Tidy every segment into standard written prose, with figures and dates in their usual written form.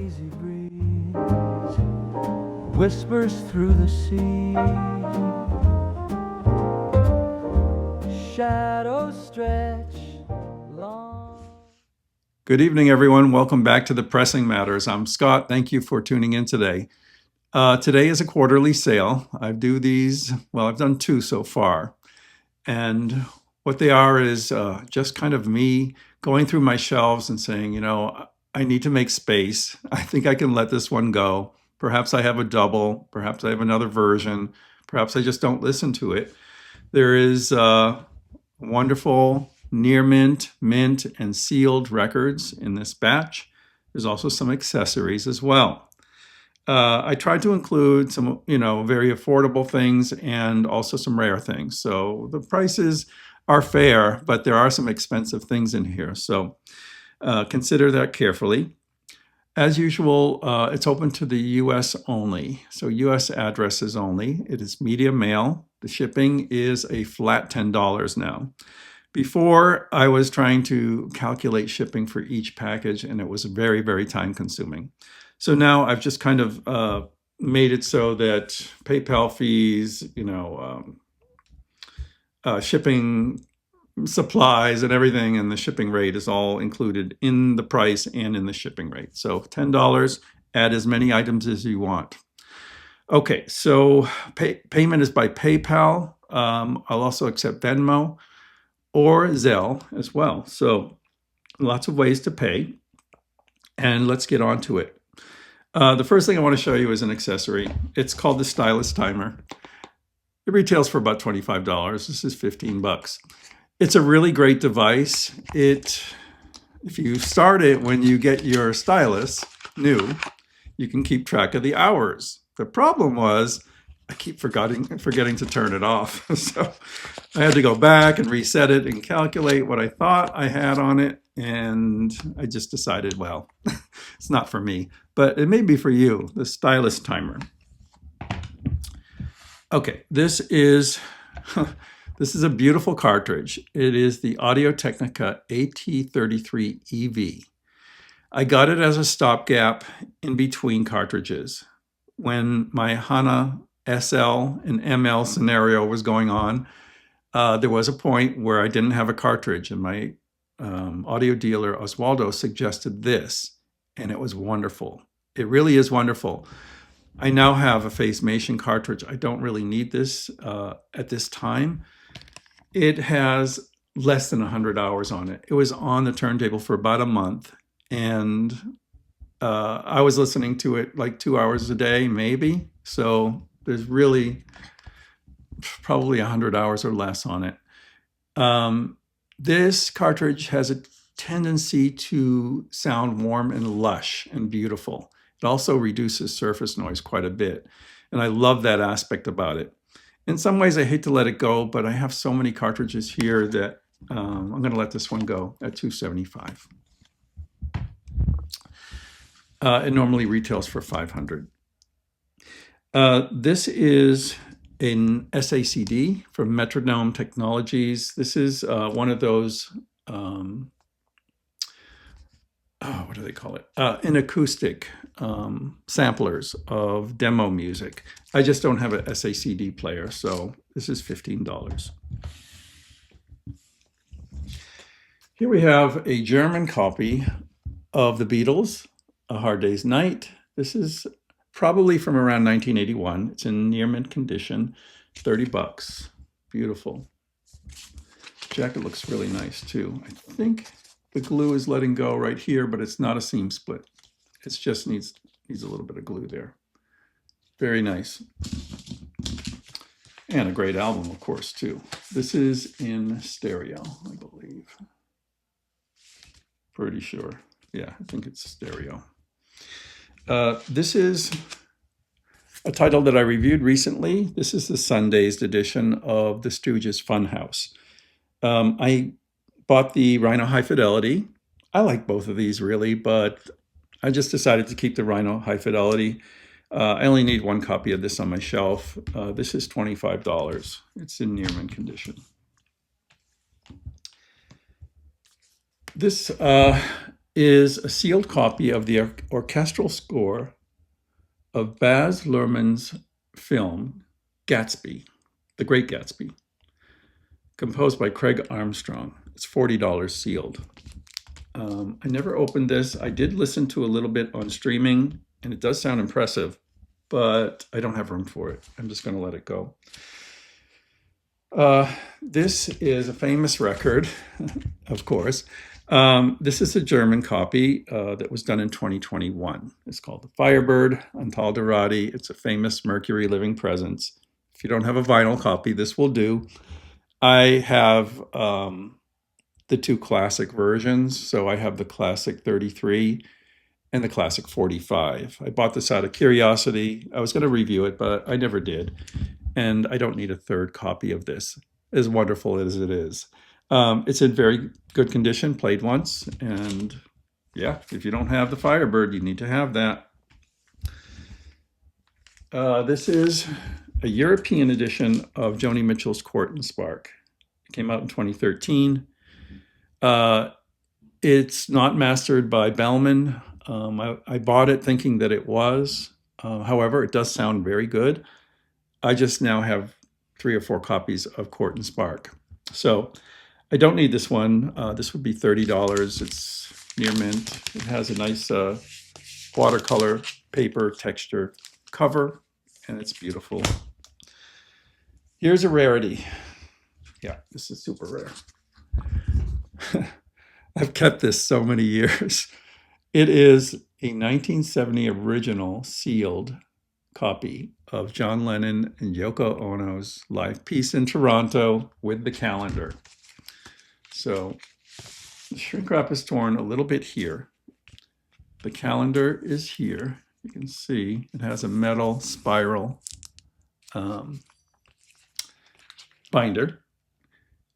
lazy breeze whispers through the sea. Shadows stretch long. Good evening, everyone. Welcome back to the Pressing Matters. I'm Scott. Thank you for tuning in today. Today is a quarterly sale. I've done two so far. And what they are is just kind of me going through my shelves and saying, I need to make space. I think I can let this one go. Perhaps I have a double. Perhaps I have another version. Perhaps I just don't listen to it. There is wonderful near mint, mint, and sealed records in this batch. There's also some accessories as well. I tried to include some, very affordable things and also some rare things. So the prices are fair, but there are some expensive things in here. So consider that carefully. As usual, it's open to the US only. So US addresses only. It is media mail. The shipping is a flat $10 now. Before, I was trying to calculate shipping for each package, and it was very, very time consuming. So now I've just kind of made it so that PayPal fees, shipping supplies and everything, and the shipping rate is all included in the price and in the shipping rate. So $10, add as many items as you want. Okay, so payment is by PayPal. I'll also accept Venmo or Zelle as well. So lots of ways to pay. And let's get on to it. The first thing I want to show you is an accessory. It's called the Stylus Timer. It retails for about $25. This is $15. It's a really great device. If you start it when you get your stylus new, you can keep track of the hours. The problem was I keep forgetting to turn it off. So I had to go back and reset it and calculate what I thought I had on it. And I just decided, well, it's not for me, but it may be for you, the Stylus Timer. Okay, this is a beautiful cartridge. It is the Audio-Technica AT33 EV. I got it as a stopgap in between cartridges. When my HANA SL and ML scenario was going on, there was a point where I didn't have a cartridge, and my audio dealer, Oswaldo, suggested this, and it was wonderful. It really is wonderful. I now have a Phasmation cartridge. I don't really need this at this time. It has less than 100 hours on it. It was on the turntable for about a month, and I was listening to it like 2 hours a day, maybe. So there's really probably 100 hours or less on it. This cartridge has a tendency to sound warm and lush and beautiful. It also reduces surface noise quite a bit. And I love that aspect about it. In some ways, I hate to let it go, but I have so many cartridges here that I'm going to let this one go at $275. It normally retails for $500. This is an SACD from Metronome Technologies. This is one of those, what do they call it? An acoustic samplers of demo music. I just don't have an SACD player, so this is $15. Here we have a German copy of the Beatles, A Hard Day's Night. This is probably from around 1981. It's in near mint condition, $30. Beautiful. Jacket looks really nice too. I think the glue is letting go right here, but it's not a seam split. It just needs a little bit of glue there. Very nice. And a great album, of course, too. This is in stereo, I believe. Pretty sure. Yeah, I think it's stereo. This is a title that I reviewed recently. This is the Sun-Dazed edition of the Stooges Funhouse. I bought the Rhino High Fidelity. I like both of these really, but I just decided to keep the Rhino High Fidelity. I only need one copy of this on my shelf. This is $25. It's in near mint condition. This is a sealed copy of the orchestral score of Baz Luhrmann's film Gatsby, The Great Gatsby, composed by Craig Armstrong. It's $40 sealed. I never opened this. I did listen to a little bit on streaming, and it does sound impressive, but I don't have room for it. I'm just going to let it go. This is a famous record, of course. This is a German copy that was done in 2021. It's called The Firebird, Antalderati. It's a famous Mercury Living Presence. If you don't have a vinyl copy, this will do. I have the two classic versions. So I have the classic 33 and the classic 45. I bought this out of curiosity. I was going to review it, but I never did. And I don't need a third copy of this, as wonderful as it is. It's in very good condition, played once. And yeah, if you don't have the Firebird, you need to have that. This is a European edition of Joni Mitchell's Court and Spark. It came out in 2013. It's not mastered by Bellman. I bought it thinking that it was. However, it does sound very good. I just now have 3 or 4 copies of Court and Spark. So I don't need this one. This would be $30. It's near mint. It has a nice watercolor paper texture cover, and it's beautiful. Here's a rarity. Yeah, this is super rare. I've kept this so many years. It is a 1970 original sealed copy of John Lennon and Yoko Ono's live piece in Toronto with the calendar. So the shrink wrap is torn a little bit here. The calendar is here. You can see it has a metal spiral binder.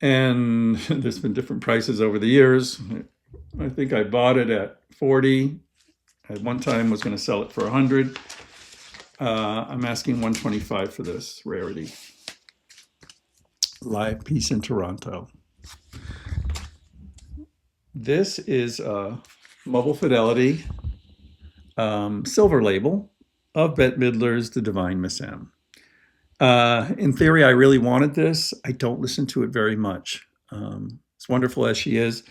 And there's been different prices over the years. I think I bought it at 40. At one time was going to sell it for 100. I'm asking 125 for this rarity. Live piece in Toronto. This is a Mobile Fidelity silver label of Bette Midler's The Divine Miss M. In theory, I really wanted this. I don't listen to it very much. As wonderful as she is,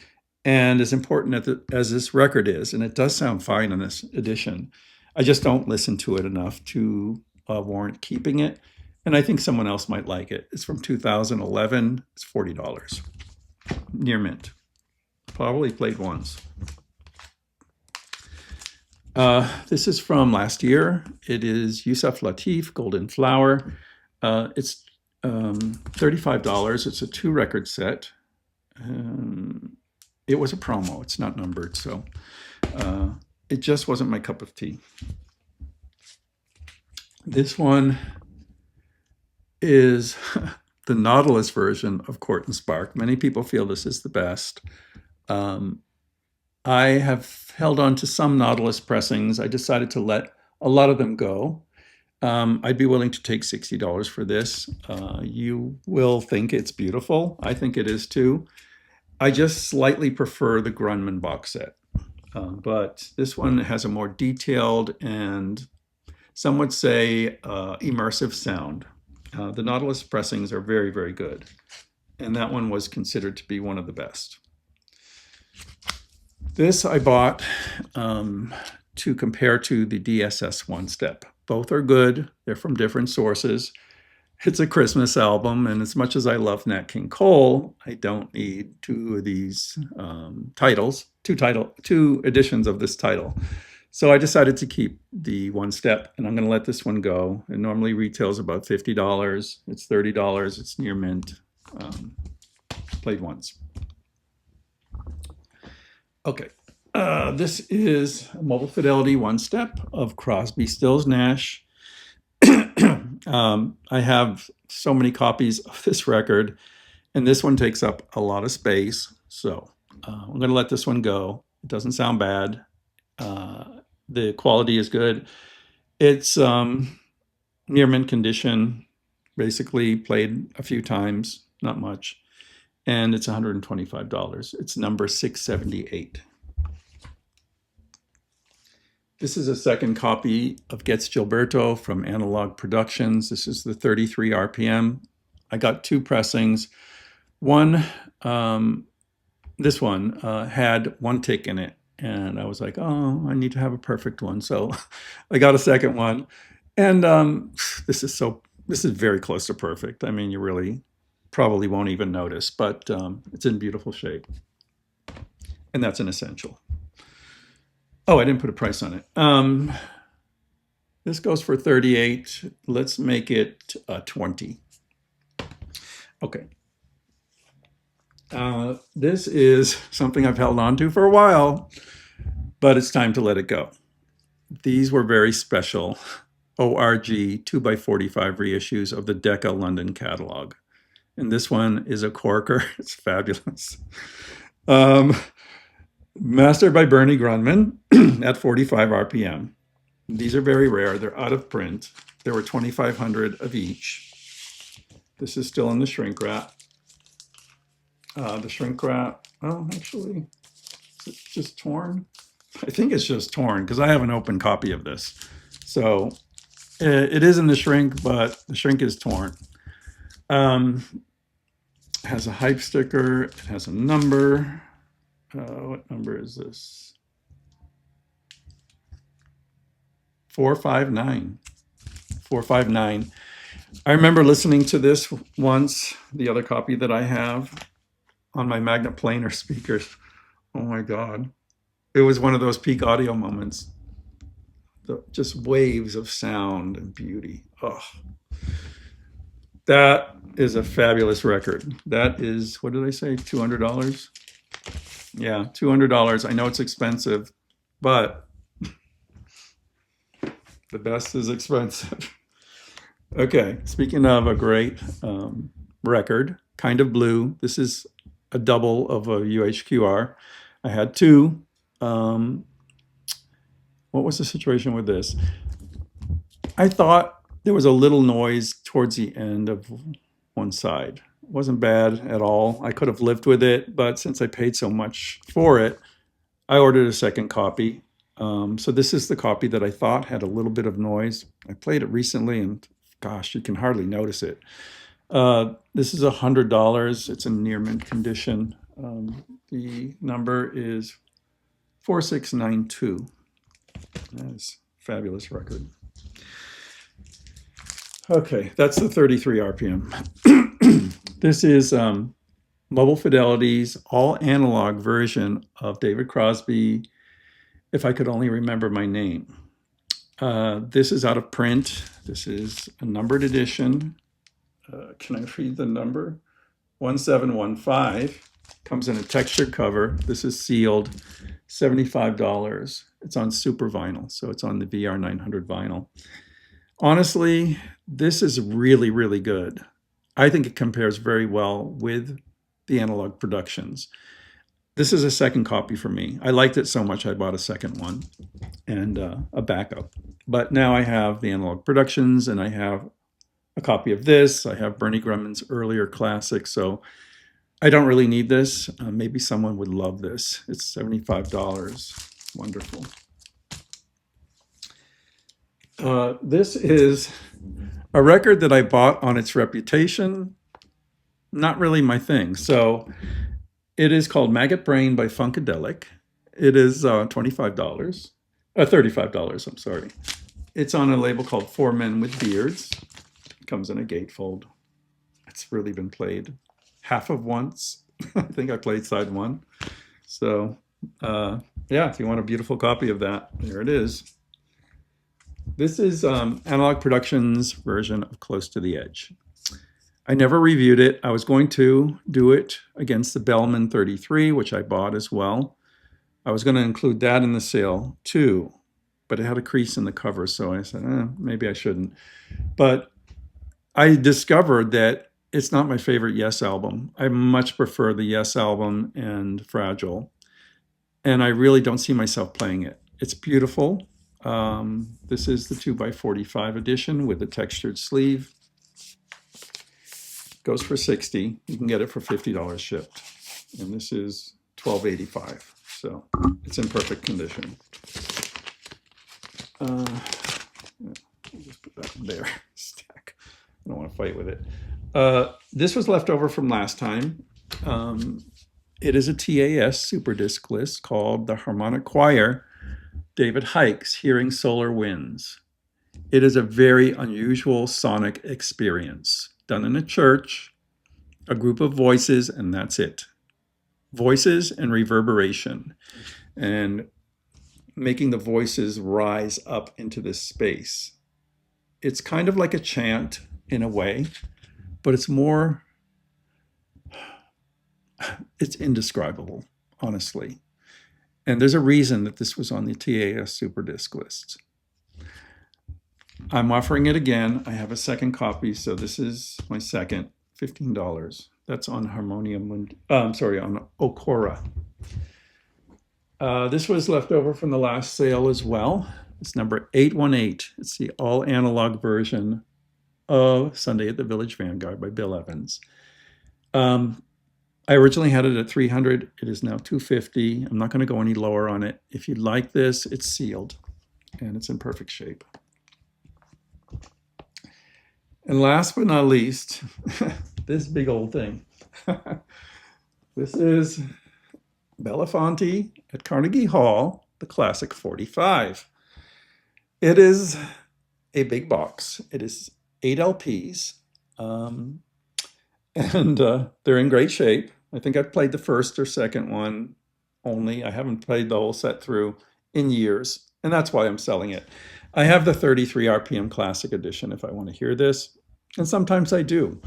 and as important as this record is, and it does sound fine on this edition, I just don't listen to it enough to warrant keeping it. And I think someone else might like it. It's from 2011. It's $40. Near mint. Probably played once. This is from last year. It is Yusuf Lateef, Golden Flower. It's $35. It's a 2-record set. It was a promo. It's not numbered, so it just wasn't my cup of tea. This one is the Nautilus version of Court and Spark. Many people feel this is the best. I have held on to some Nautilus pressings. I decided to let a lot of them go. I'd be willing to take $60 for this. You will think it's beautiful. I think it is too. I just slightly prefer the Grunman box set. But this one has a more detailed and some would say immersive sound. The Nautilus pressings are very, very good. And that one was considered to be one of the best. This I bought to compare to the DSS One Step. Both are good. They're from different sources. It's a Christmas album, and as much as I love Nat King Cole, I don't need 2 of these two editions of this title. So I decided to keep the One Step, and I'm going to let this one go. It normally retails about $50. It's $30. It's near mint. Played once. Okay. This is a Mobile Fidelity One Step of Crosby, Stills, Nash. I have so many copies of this record, and this one takes up a lot of space. So I'm going to let this one go. It doesn't sound bad. The quality is good. It's near mint condition, basically played a few times, not much. And it's $125. It's number 678. This is a second copy of Gets Gilberto from Analog Productions. This is the 33 RPM. I got two pressings. One, this one had one tick in it, and I was like, oh, I need to have a perfect one. So I got a second one, and this is very close to perfect. I mean, you really probably won't even notice, but it's in beautiful shape, and that's an essential. Oh, I didn't put a price on it. This goes for 38. Let's make it 20. Okay. This is something I've held on to for a while, but it's time to let it go. These were very special ORG 2x45 reissues of the Decca London catalog. And this one is a corker. It's fabulous. Mastered by Bernie Grunman at 45 RPM. These are very rare. They're out of print. There were 2,500 of each. This is still in the shrink wrap. The shrink wrap, oh, actually, is it just torn? I think it's just torn because I have an open copy of this. So it is in the shrink, but the shrink is torn. It has a hype sticker. It has a number. What number is this? 459. 459. I remember listening to this once, the other copy that I have, on my Magnet Planar speakers. Oh my God. It was one of those peak audio moments. Just waves of sound and beauty. Oh, that is a fabulous record. That is, what did I say, $200? Yeah, $200. I know it's expensive, but the best is expensive. Okay, speaking of a great record, Kind of Blue. This is a double of a UHQR. I had two. What was the situation with this? I thought there was a little noise towards the end of one side. It wasn't bad at all. I could have lived with it, but since I paid so much for it, I ordered a second copy. So this is the copy that I thought had a little bit of noise. I played it recently, and gosh, you can hardly notice it. This is $100. It's in near mint condition. The number is 4692. That's a fabulous record. Okay, that's the 33 RPM. This is Mobile Fidelity's all analog version of David Crosby, If I Could Only Remember My Name. This is out of print. This is a numbered edition. Can I read the number? 1715. Comes in a textured cover. This is sealed, $75. It's on super vinyl, so it's on the VR 900 vinyl. Honestly, this is really, really good. I think it compares very well with the Analog Productions. This is a second copy for me. I liked it so much I bought a second one and a backup. But now I have the Analog Productions, and I have a copy of this. I have Bernie Grumman's earlier classic, so I don't really need this. Maybe someone would love this. It's $75. Wonderful. This is a record that I bought on its reputation. Not really my thing. So it is called Maggot Brain by Funkadelic. It is $25. $35, I'm sorry. It's on a label called Four Men with Beards. It comes in a gatefold. It's really been played half of once. I think I played side one. So yeah, if you want a beautiful copy of that, there it is. This is Analog Productions' version of Close to the Edge. I never reviewed it. I was going to do it against the Bellman 33, which I bought as well. I was going to include that in the sale too, but it had a crease in the cover, so I said, maybe I shouldn't. But I discovered that it's not my favorite Yes album. I much prefer the Yes album and Fragile, and I really don't see myself playing it. It's beautiful. This is the 2x45 edition with a textured sleeve. Goes for $60. You can get it for $50 shipped. And this is $12.85. So it's in perfect condition. I'll just put that there. Stack. I don't want to fight with it. This was left over from last time. It is a TAS super disc list called the Harmonic Choir, David Hike's Hearing Solar Winds. It is a very unusual sonic experience done in a church, a group of voices, and that's it. Voices and reverberation, and making the voices rise up into this space. It's kind of like a chant in a way, but it's indescribable, honestly. And there's a reason that this was on the TAS Super Disc list. I'm offering it again. I have a second copy, so this is my second, $15. That's on on Okora. This was left over from the last sale as well. It's number 818. It's the all analog version of Sunday at the Village Vanguard by Bill Evans. I originally had it at $300. It is now $250. I'm not going to go any lower on it. If you like this, it's sealed and it's in perfect shape. And last but not least, this big old thing. This is Belafonte at Carnegie Hall, the Classic 45. It is a big box. It is 8 LPs, and they're in great shape. I think I've played the first or second one only. I haven't played the whole set through in years, and that's why I'm selling it. I have the 33 RPM Classic Edition if I want to hear this, and sometimes I do.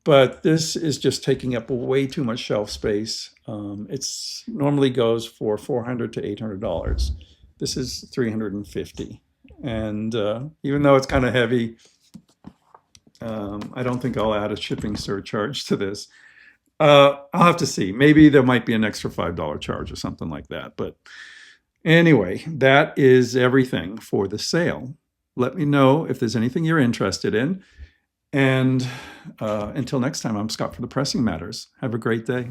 But this is just taking up way too much shelf space. It's normally goes for $400 to $800. This is $350, and even though it's kind of heavy, I don't think I'll add a shipping surcharge to this. I'll have to see. Maybe there might be an extra $5 charge or something like that. But anyway, that is everything for the sale. Let me know if there's anything you're interested in. And until next time, I'm Scott for the Pressing Matters. Have a great day.